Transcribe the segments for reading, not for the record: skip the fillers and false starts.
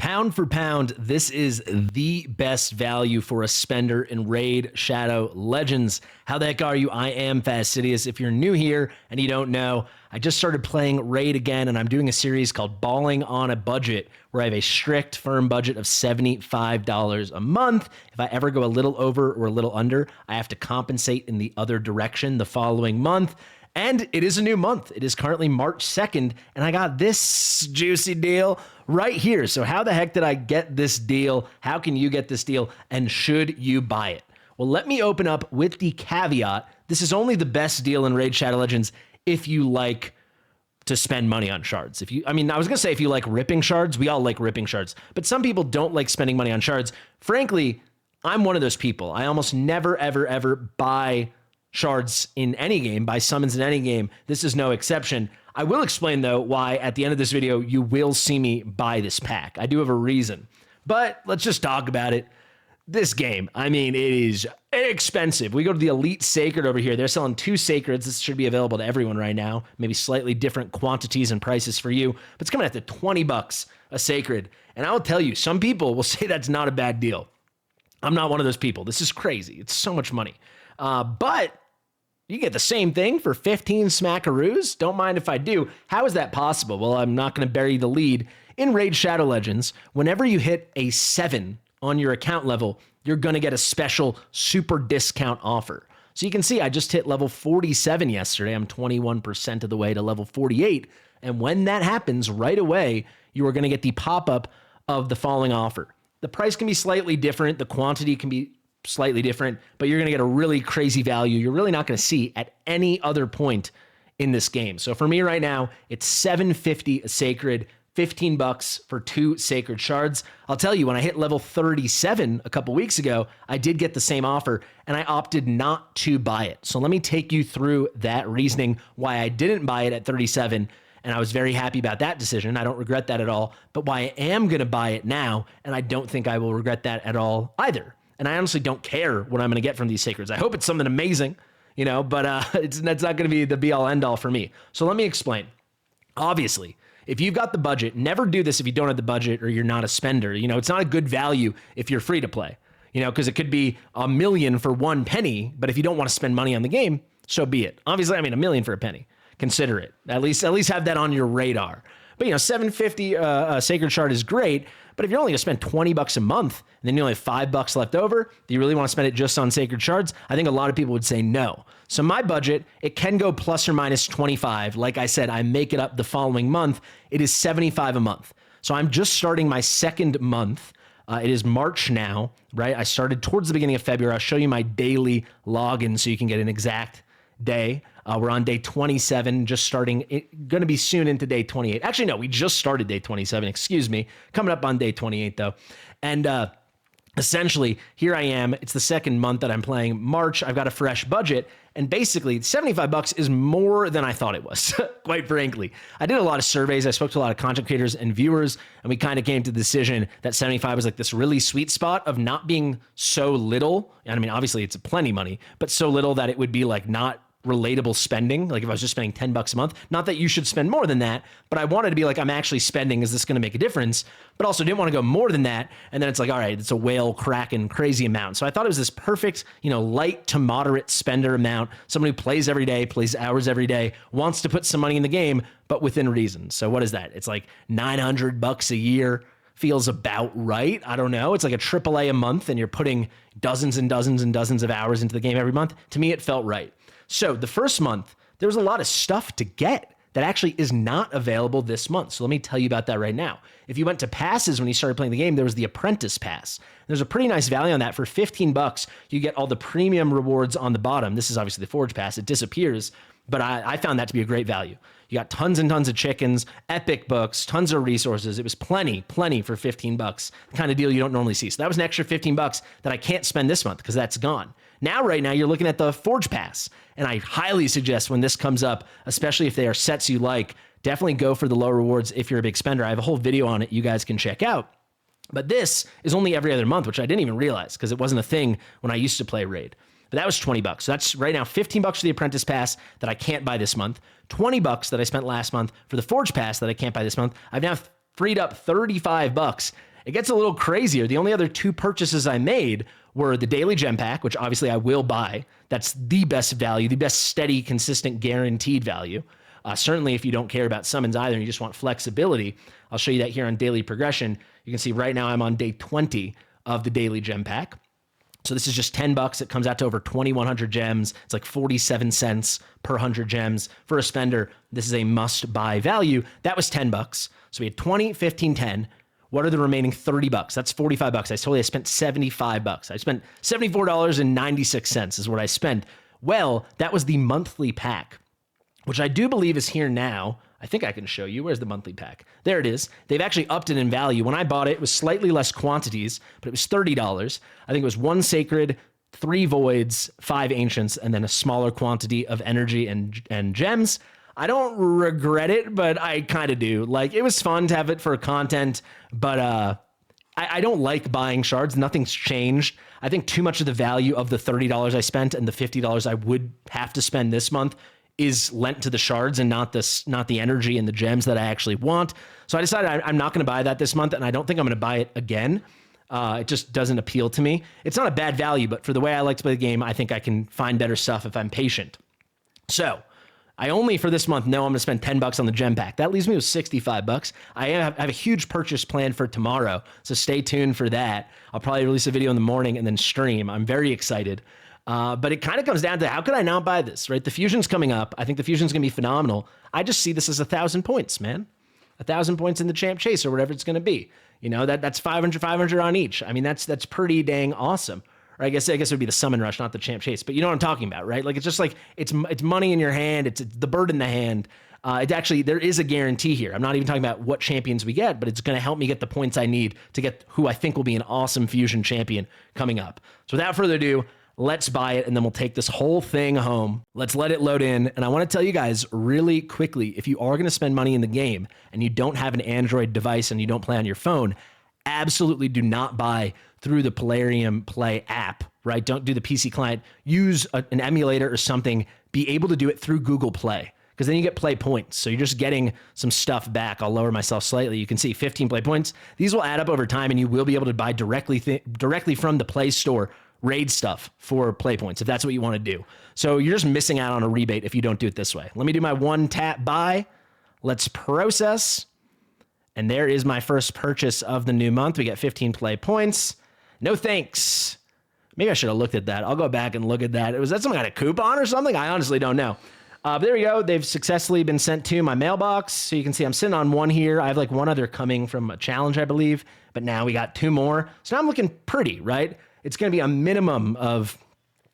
Pound for pound, this is the best value for a spender in Raid Shadow Legends. How the heck are you? I am Fastidious. If you're new here and you don't know, I just started playing Raid again, and I'm doing a series called Balling on a Budget, where I have a strict, firm budget of $75 a month. If I ever go a little over or a little under, I have to compensate in the other direction the following month. And it is a new month. It is currently March 2nd, and I got this juicy deal right here. So how the heck did I get this deal? How can you get this deal? And should you buy it? Well, let me open up with the caveat. This is only the best deal in Raid Shadow Legends if you like to spend money on shards. I was gonna say if you like ripping shards, we all like ripping shards, but some people don't like spending money on shards. Frankly, I'm one of those people. I almost never, ever buy shards in any game, buy summons in any game. This is no exception. I will explain, though, why at the end of this video, you will see me buy this pack. I do have a reason, but let's just talk about it. This game, it is expensive. We go to the Elite Sacred over here. They're selling 2 Sacreds. This should be available to everyone right now. Maybe slightly different quantities and prices for you, but it's coming at the $20 a Sacred. And I will tell you, some people will say that's not a bad deal. I'm not one of those people. This is crazy. It's so much money. But you get the same thing for 15 smackaroos? Don't mind if I do. How is that possible? Well, I'm not going to bury the lead. In Raid Shadow Legends, whenever you hit a 7 on your account level, you're going to get a special super discount offer. So you can see I just hit level 47 yesterday. I'm 21% of the way to level 48. And when that happens, right away, you are going to get the pop-up of the following offer. The price can be slightly different. The quantity can be slightly different, but you're going to get a really crazy value you're really not going to see at any other point in this game. So for me right now, it's $7.50 a Sacred, $15 for 2 Sacred Shards. I'll tell you, when I hit level 37 a couple weeks ago, I did get the same offer, and I opted not to buy it. So let me take you through that reasoning, why I didn't buy it at 37, and I was very happy about that decision. I don't regret that at all, but why I am going to buy it now, and I don't think I will regret that at all either. And I honestly don't care what I'm going to get from these Sacreds. I hope it's something amazing, but that's not going to be the be-all, end-all for me. So let me explain. Obviously, if you've got the budget, never do this if you don't have the budget or you're not a spender. It's not a good value if you're free to play, because it could be $1 million for 1 penny, but if you don't want to spend money on the game, so be it. Obviously, $1 million for a penny. Consider it. At least have that on your radar. But $7.50 Sacred Shard is great. But if you're only going to spend $20 a month and then you only have $5 left over, do you really want to spend it just on Sacred Shards? I think a lot of people would say no. So my budget, it can go plus or minus 25. Like I said, I make it up the following month. It is $75 a month. So I'm just starting my second month. It is March now, right? I started towards the beginning of February. I'll show you my daily login so you can get an exact day. We're on day 27, just starting, going to be soon into day 28. Actually, no, we just started day 27, excuse me. Coming up on day 28, though. And essentially, here I am. It's the second month that I'm playing. March, I've got a fresh budget. And basically, $75 is more than I thought it was, quite frankly. I did a lot of surveys. I spoke to a lot of content creators and viewers, and we kind of came to the decision that 75 was like this really sweet spot of not being so little. And obviously, it's plenty money, but so little that it would be like not relatable spending. Like if I was just spending $10 a month, not that you should spend more than that, but I wanted to be like, I'm actually spending, is this going to make a difference? But also didn't want to go more than that. And then it's like, all right, it's a whale cracking crazy amount. So I thought it was this perfect, light to moderate spender amount. Someone who plays every day, plays hours every day, wants to put some money in the game, but within reason. So what is that? It's like $900 a year. Feels about right. I don't know. It's like a AAA a month and you're putting dozens and dozens and dozens of hours into the game every month. To me, it felt right. So the first month, there was a lot of stuff to get that actually is not available this month. So let me tell you about that right now. If you went to passes when you started playing the game, there was the Apprentice Pass. There's a pretty nice value on that. For $15, you get all the premium rewards on the bottom. This is obviously the Forge Pass. It disappears, but I found that to be a great value. You got tons and tons of chickens, epic books, tons of resources. It was plenty for $15. The kind of deal you don't normally see. So that was an extra $15 that I can't spend this month because that's gone. Right now, you're looking at the Forge Pass. And I highly suggest when this comes up, especially if they are sets you like, definitely go for the low rewards if you're a big spender. I have a whole video on it you guys can check out. But this is only every other month, which I didn't even realize because it wasn't a thing when I used to play Raid. But that was $20. So that's right now $15 for the Apprentice Pass that I can't buy this month. $20 that I spent last month for the Forge Pass that I can't buy this month. I've now freed up $35 It gets a little crazier. The only other 2 purchases I made were the daily gem pack, which obviously I will buy. That's the best value, the best steady, consistent, guaranteed value. Certainly if you don't care about summons either and you just want flexibility, I'll show you that here on daily progression. You can see right now I'm on day 20 of the daily gem pack. So this is just $10. It comes out to over 2,100 gems. It's like 47 cents per 100 gems. For a spender, this is a must-buy value. That was $10. So we had 20, 15, 10. What are the remaining $30? That's $45. I told you I spent $75. I spent $74.96 is what I spent. Well, that was the monthly pack, which I do believe is here now. I think I can show you. Where's the monthly pack? There it is. They've actually upped it in value. When I bought it, it was slightly less quantities, but it was $30. I think it was 1 sacred, 3 voids, 5 ancients, and then a smaller quantity of energy and gems. I don't regret it, but I kind of do. Like, it was fun to have it for content, but I don't like buying shards. Nothing's changed. I think too much of the value of the $30 I spent and the $50 I would have to spend this month is lent to the shards and not the energy and the gems that I actually want. So I decided I'm not going to buy that this month, and I don't think I'm going to buy it again. It just doesn't appeal to me. It's not a bad value, but for the way I like to play the game, I think I can find better stuff if I'm patient. So I only for this month know I'm going to spend $10 on the gem pack. That leaves me with $65. I have a huge purchase planned for tomorrow, so stay tuned for that. I'll probably release a video in the morning and then stream. I'm very excited. But it kind of comes down to how could I not buy this, right? The fusion's coming up. I think the fusion's going to be phenomenal. I just see this as 1,000 points, man. 1,000 points in the champ chase or whatever it's going to be. You know, that's 500 on each. I mean, that's pretty dang awesome. Or I guess it would be the summon rush, not the champ chase. But you know what I'm talking about, right? Like, it's just like it's money in your hand. It's the bird in the hand. It actually, there is a guarantee here. I'm not even talking about what champions we get, but it's going to help me get the points I need to get who I think will be an awesome fusion champion coming up. So without further ado, let's buy it, and then we'll take this whole thing home. Let's let it load in. And I want to tell you guys really quickly, if you are going to spend money in the game and you don't have an Android device and you don't play on your phone, absolutely do not buy through the Plarium Play app, right? Don't do the PC client. Use an emulator or something. Be able to do it through Google Play, because then you get play points. So you're just getting some stuff back. I'll lower myself slightly. You can see 15 play points. These will add up over time, and you will be able to buy directly from the Play Store raid stuff for play points, if that's what you want to do. So you're just missing out on a rebate if you don't do it this way. Let me do my 1 tap buy. Let's process. And there is my first purchase of the new month. We get 15 play points. No thanks. Maybe I should have looked at that. I'll go back and look at that. Was that some kind of coupon or something? I honestly don't know. But there we go. They've successfully been sent to my mailbox. So you can see I'm sitting on 1 here. I have like 1 other coming from a challenge, I believe. But now we got 2 more. So now I'm looking pretty, right? It's going to be a minimum of,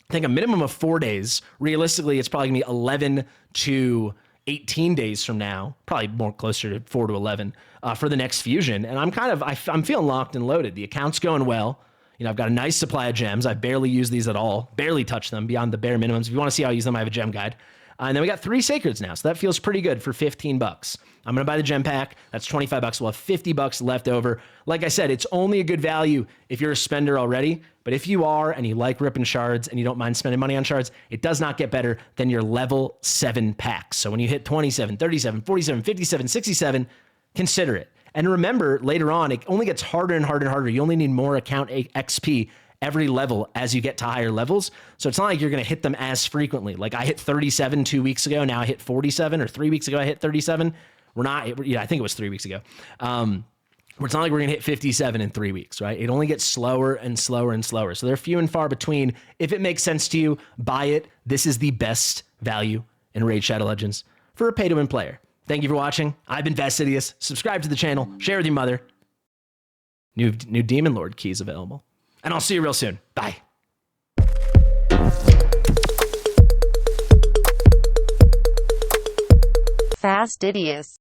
I think, a minimum of 4 days. Realistically, it's probably going to be 11 to 18 days from now, probably more closer to 4 to 11 for the next fusion. And I'm feeling locked and loaded. The account's going well. You know, I've got a nice supply of gems. I barely use these at all, barely touch them beyond the bare minimums. If you want to see how I use them, I have a gem guide. And then we got 3 sacreds now. So that feels pretty good for $15. I'm going to buy the gem pack. That's $25. We'll have $50 left over. Like I said, it's only a good value if you're a spender already. But if you are and you like ripping shards and you don't mind spending money on shards, it does not get better than your level 7 packs. So when you hit 27, 37, 47, 57, 67, consider it. And remember, later on, it only gets harder and harder and harder. You only need more account XP every level as you get to higher levels. So it's not like you're going to hit them as frequently. Like I hit 37 2 weeks ago. Now I hit 47, or 3 weeks ago I hit 37. I think it was 3 weeks ago. It's not like we're going to hit 57 in 3 weeks, right? It only gets slower and slower and slower. So they're few and far between. If it makes sense to you, buy it. This is the best value in Raid Shadow Legends for a pay-to-win player. Thank you for watching. I've been Fastidious. Subscribe to the channel. Share with your mother. New Demon Lord keys available. And I'll see you real soon. Bye. Fastidious.